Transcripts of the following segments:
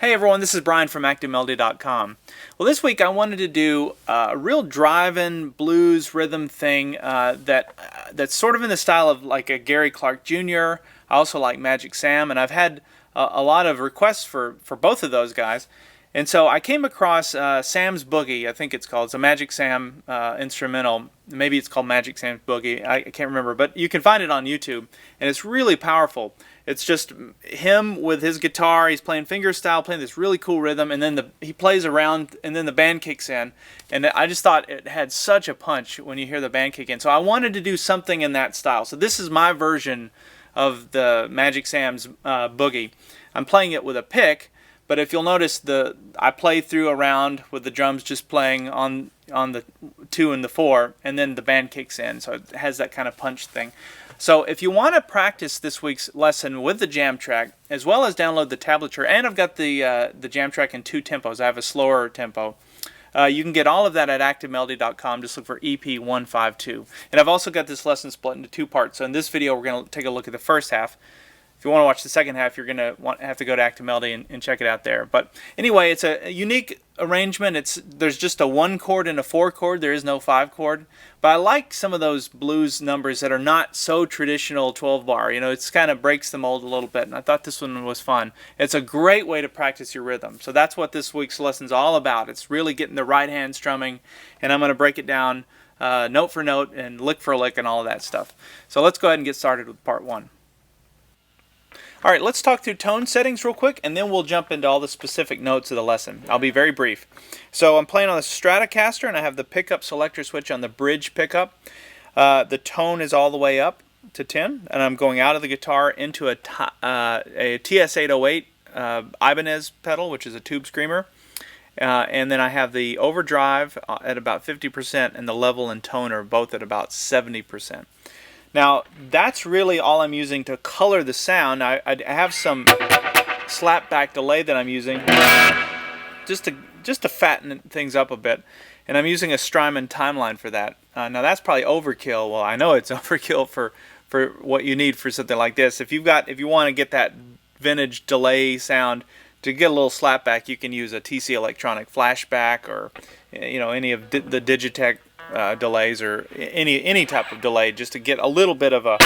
Hey everyone, this is Brian from ActiveMelody.com. Well, this week I wanted to do a real drive-in blues rhythm thing that's sort of in the style of like a Gary Clark Jr. I also like Magic Sam, and I've had a lot of requests for both of those guys. And so I came across Sam's Boogie, I think it's called. It's a Magic Sam instrumental. Maybe it's called Magic Sam's Boogie. I can't remember, but you can find it on YouTube, and it's really powerful. It's just him with his guitar. He's playing fingerstyle, playing this really cool rhythm, and then he plays around, and then the band kicks in. And I just thought it had such a punch when you hear the band kick in. So I wanted to do something in that style. So this is my version of the Magic Sam's Boogie. I'm playing it with a pick, but if you'll notice, I play through around with the drums just playing on the 2 and the 4, and then the band kicks in. So it has that kind of punch thing. So if you want to practice this week's lesson with the jam track, as well as download the tablature, and I've got the jam track in 2 tempos. I have a slower tempo. You can get all of that at ActiveMelody.com. Just look for EP152. And I've also got this lesson split into 2 parts. So in this video, we're going to take a look at the first half. If you want to watch the second half, you're going to have to go to Active Melody and check it out there. But anyway, it's a unique arrangement. There's just a 1 chord and a 4 chord. There is no 5 chord. But I like some of those blues numbers that are not so traditional 12 bar. You know, it kind of breaks the mold a little bit. And I thought this one was fun. It's a great way to practice your rhythm. So that's what this week's lesson's all about. It's really getting the right hand strumming. And I'm going to break it down note for note and lick for lick and all of that stuff. So let's go ahead and get started with part 1. All right, let's talk through tone settings real quick, and then we'll jump into all the specific notes of the lesson. I'll be very brief. So I'm playing on the Stratocaster, and I have the pickup selector switch on the bridge pickup. The tone is all the way up to 10, and I'm going out of the guitar into a TS-808 Ibanez pedal, which is a tube screamer. And then I have the overdrive at about 50%, and the level and tone are both at about 70%. Now, that's really all I'm using to color the sound. I have some slapback delay that I'm using just to fatten things up a bit. And I'm using a Strymon timeline for that. Now, that's probably overkill. Well, I know it's overkill for what you need for something like this. If you want to get that vintage delay sound, to get a little slapback, you can use a TC Electronic flashback, or any of the Digitech delays, or any type of delay, just to get a little bit of a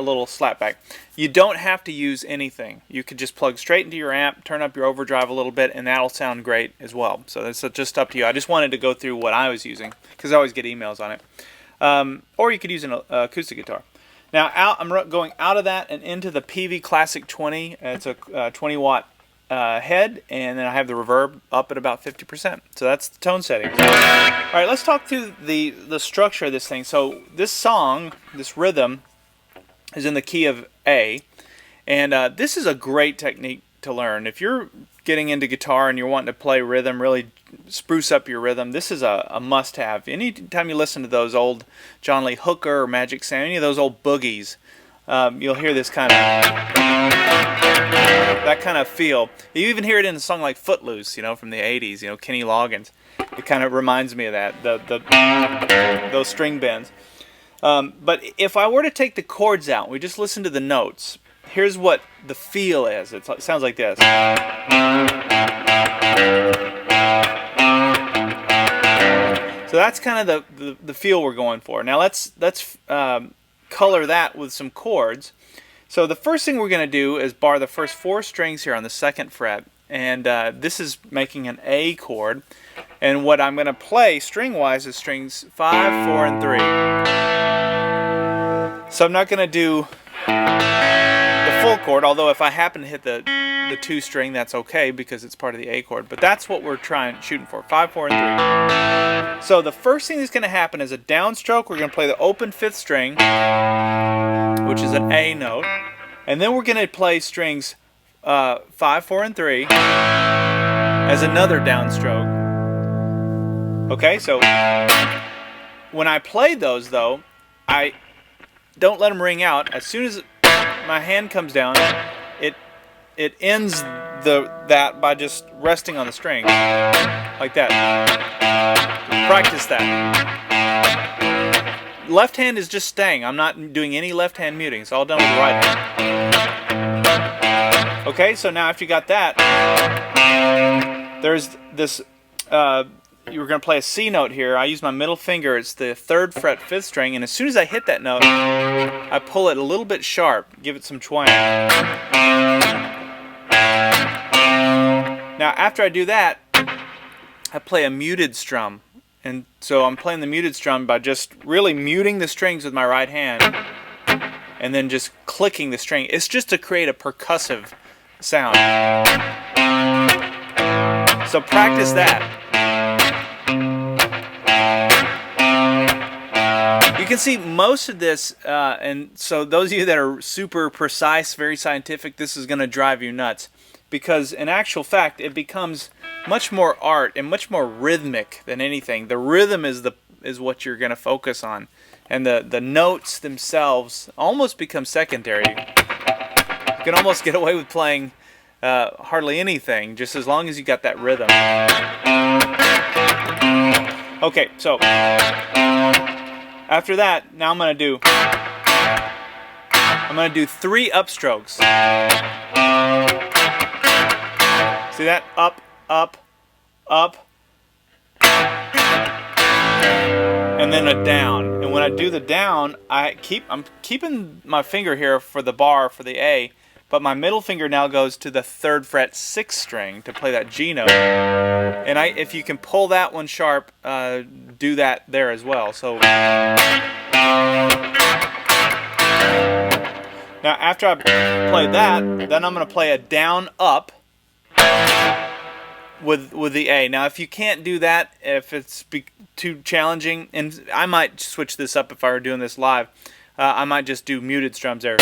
little slapback. You don't have to use anything. You could just plug straight into your amp, turn up your overdrive a little bit, and that'll sound great as well. So that's just up to you. I just wanted to go through what I was using, because I always get emails on it. Or you could use an acoustic guitar. Now I'm going out of that and into the PV Classic 20. It's a 20 watt head, and then I have the reverb up at about 50%. So that's the tone settings. All right, let's talk through the structure of this thing. So this song, this rhythm, is in the key of A, and this is a great technique to learn. If you're getting into guitar and you're wanting to play rhythm, really spruce up your rhythm, this is a must-have. Anytime you listen to those old John Lee Hooker or Magic Sam, any of those old boogies, you'll hear this kind of feel. You even hear it in a song like Footloose, from the 80s, Kenny Loggins. It kind of reminds me of that, those string bends. But if I were to take the chords out, we just listen to the notes, here's what the feel is. It sounds like this. So that's kind of the feel we're going for. Now let's color that with some chords. So the first thing we're going to do is bar the first 4 strings here on the 2nd fret, and this is making an A chord. And what I'm going to play string-wise is strings 5, 4, and 3. So I'm not going to do the full chord, although if I happen to hit the 2 string, that's okay because it's part of the A chord. But that's what we're shooting for, 5, 4, and 3. So the first thing that's going to happen is a downstroke. We're going to play the open 5th string, which is an A note. And then we're going to play strings 5, 4, and 3 as another downstroke. Okay, so when I play those, though, I don't let them ring out. As soon as my hand comes down, it ends that by just resting on the string like that. Practice that. Left hand is just staying. I'm not doing any left hand muting. It's all done with the right hand. Okay, so now after you got that, there's this, you were going to play a C note here. I use my middle finger. It's the 3rd fret 5th string, and as soon as I hit that note, I pull it a little bit sharp, give it some twang. Now after I do that, I play a muted strum. And so I'm playing the muted strum by just really muting the strings with my right hand and then just clicking the string. It's just to create a percussive sound. So practice that. You can see most of this, and so those of you that are super precise, very scientific, this is going to drive you nuts. Because in actual fact, it becomes much more art and much more rhythmic than anything. The rhythm is what you're going to focus on. And the notes themselves almost become secondary. You can almost get away with playing hardly anything, just as long as you got that rhythm. Okay, so after that, now I'm going to do 3 upstrokes. See that? Up, up, up, and then a down. And when I do the down, I'm keeping my finger here for the bar for the A, but my middle finger now goes to the 3rd fret 6th string to play that G note. And if you can pull that one sharp, do that there as well. So now after I play that, then I'm going to play a down up with the A. Now if you can't do that, if it's too challenging, and I might switch this up if I were doing this live, I might just do muted strums there.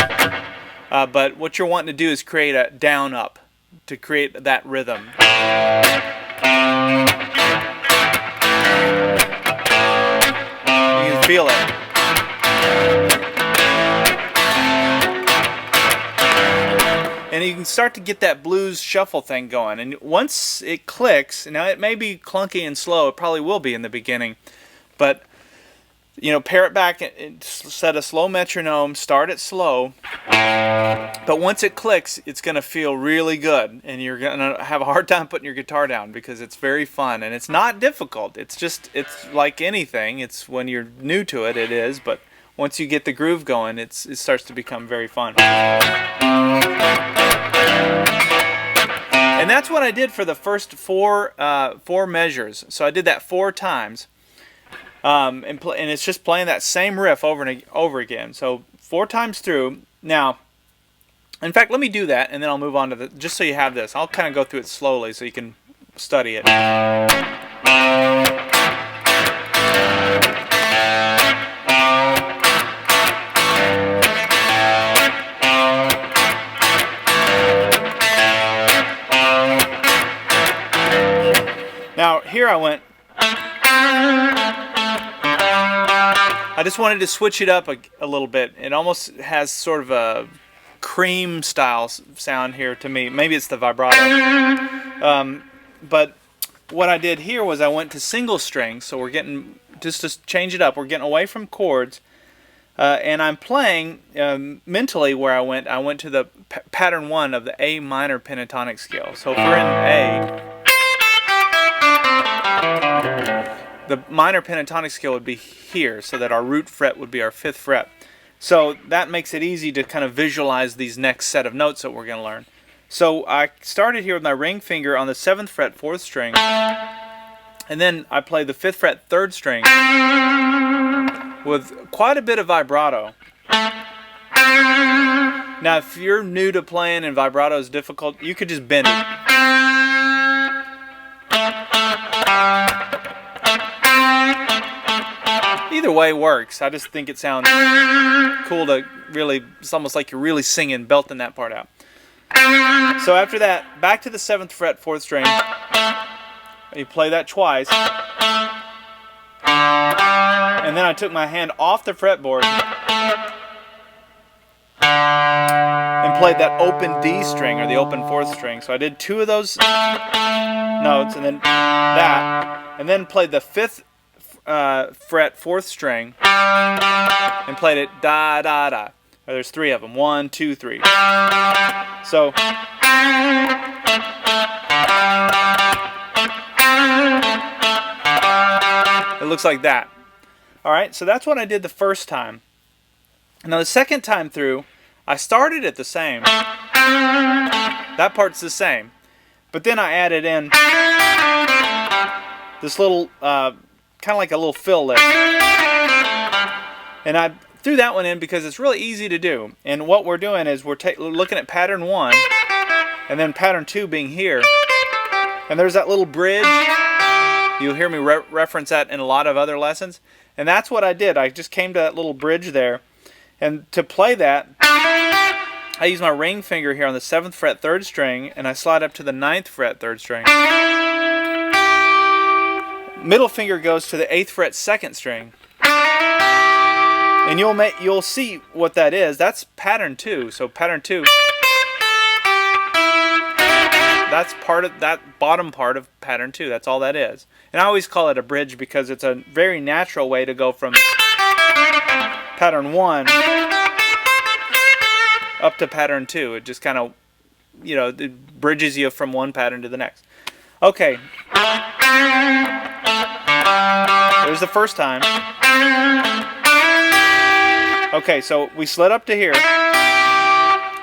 But what you're wanting to do is create a down up to create that rhythm. You can feel it. And you can start to get that blues shuffle thing going. And once it clicks, now it may be clunky and slow, it probably will be in the beginning, but you know, pare it back and set a slow metronome, start it slow, but once it clicks, it's going to feel really good, and you're going to have a hard time putting your guitar down because it's very fun, and it's not difficult. It's like anything. It's when you're new to it, it is, but once you get the groove going, it starts to become very fun. And that's what I did for the first four measures. So I did that 4 times, and it's just playing that same riff over and over again. So 4 times through. Now, in fact, let me do that, and then I'll move on to just so you have this. I'll kind of go through it slowly so you can study it. Now, here I went. I just wanted to switch it up a little bit. It almost has sort of a cream style sound here to me. Maybe it's the vibrato. But what I did here was I went to single strings. So we're getting, just to change it up, we're getting away from chords. And I'm playing mentally where I went to the pattern 1 of the A minor pentatonic scale. So if we're in A, the minor pentatonic scale would be here, so that our root fret would be our 5th fret. So that makes it easy to kind of visualize these next set of notes that we're going to learn. So I started here with my ring finger on the 7th fret 4th string, and then I played the 5th fret 3rd string with quite a bit of vibrato. Now if you're new to playing and vibrato is difficult, you could just bend it. Either way works. I just think it sounds cool to really, it's almost like you're really singing, belting that part out. So after that, back to the 7th fret 4th string. You play that twice. And then I took my hand off the fretboard and played that open D string, or the open 4th string. So I did 2 of those notes, and then that, and then played the 5th fret 4th string and played it da da da. There's 3 of them. 1, 2, 3. So It looks like that. Alright, so that's what I did the first time. Now the second time through, I started it the same. That part's the same. But then I added in this little, kind of like a little fill lick. And I threw that one in because it's really easy to do. And what we're doing is we're looking at pattern 1, and then pattern 2 being here. And there's that little bridge. You'll hear me reference that in a lot of other lessons. And that's what I did. I just came to that little bridge there. And to play that, I use my ring finger here on the 7th fret 3rd string, and I slide up to the 9th fret 3rd string. Middle finger goes to the 8th fret 2nd string. And you'll see what that is. That's pattern 2. So pattern 2. That's part of that bottom part of pattern 2. That's all that is. And I always call it a bridge because it's a very natural way to go from pattern 1 up to pattern 2. It just kind of, it bridges you from one pattern to the next. Okay. There's the first time. Okay, so we slid up to here,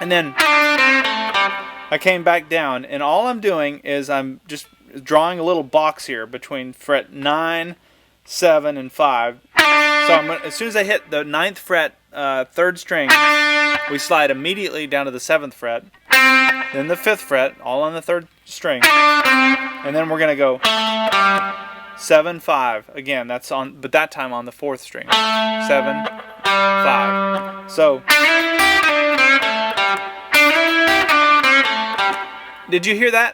and then I came back down, and all I'm doing is I'm just drawing a little box here between fret 9, 7, and 5. So as soon as I hit the 9th fret 3rd string, we slide immediately down to the 7th fret, then the 5th fret, all on the 3rd string, and then we're going to go 7, 5. Again, that's on, but that time on the 4th string. 7, 5. So, did you hear that?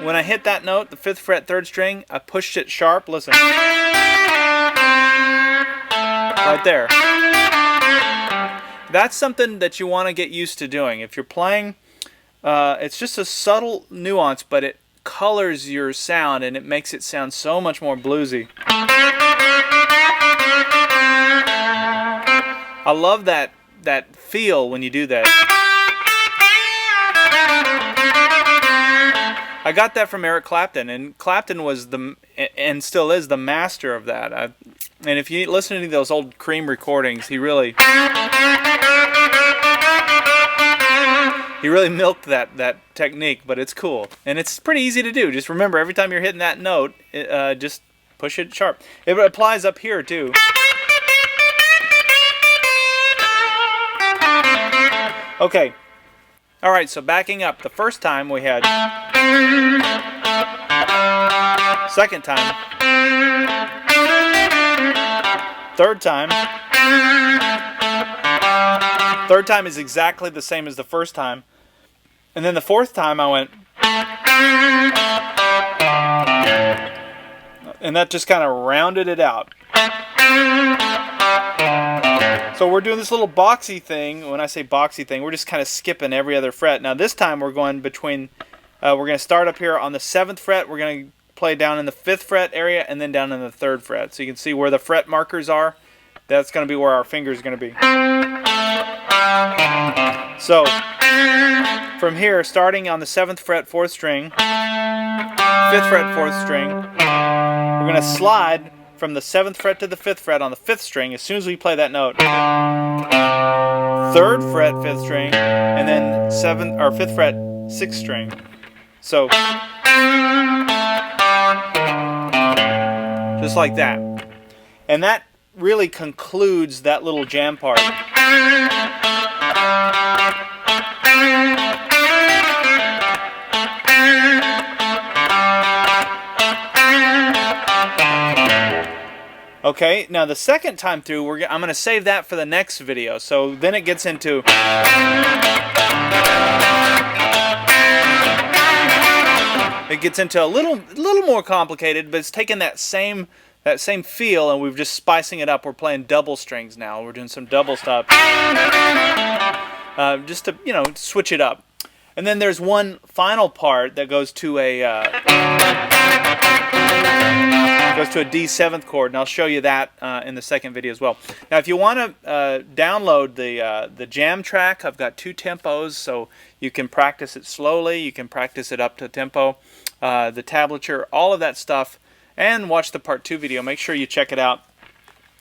When I hit that note, the 5th fret 3rd string, I pushed it sharp. Listen. Right there. That's something that you want to get used to doing. If you're playing, it's just a subtle nuance, but it colors your sound and it makes it sound so much more bluesy. I love that feel when you do that. I got that from Eric Clapton, and Clapton was and still is the master of that. And if you listen to those old Cream recordings, he really milked that technique, but it's cool. And it's pretty easy to do. Just remember, every time you're hitting that note, just push it sharp. It applies up here, too. Okay. Alright, so backing up. The first time we had... Second time. Third time. Third time is exactly the same as the first time. And then the fourth time I went... And that just kind of rounded it out. So we're doing this little boxy thing. When I say boxy thing, we're just kind of skipping every other fret. Now this time we're going between... we're going to start up here on the 7th fret. We're going to play down in the 5th fret area and then down in the 3rd fret. So you can see where the fret markers are. That's going to be where our finger is going to be. So from here, starting on the 7th fret 4th string, 5th fret 4th string, we're going to slide from the 7th fret to the 5th fret on the 5th string as soon as we play that note. 3rd fret 5th string, and then 5th fret 6th string. So just like that. And that really concludes that little jam part. Okay, now the second time through, I'm going to save that for the next video. So then it gets into... It gets into a little more complicated, but it's taking that same feel, and we're just spicing it up. We're playing double strings now. We're doing some double stuff, just to switch it up. And then there's one final part that goes to a Goes to a D 7th chord, and I'll show you that in the second video as well. Now, if you want to download the jam track, I've got 2 tempos, so you can practice it slowly, you can practice it up to tempo, the tablature, all of that stuff, and watch the part 2 video. Make sure you check it out.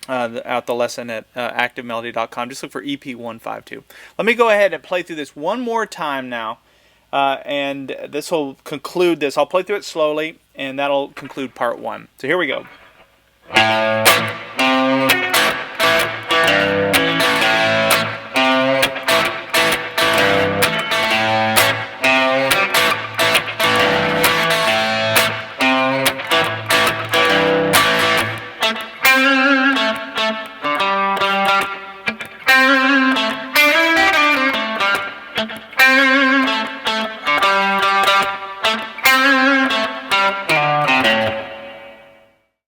The lesson at activemelody.com. Just look for EP152. Let me go ahead and play through this one more time now, and this will conclude this. I'll play through it slowly, and that'll conclude part 1. So here we go.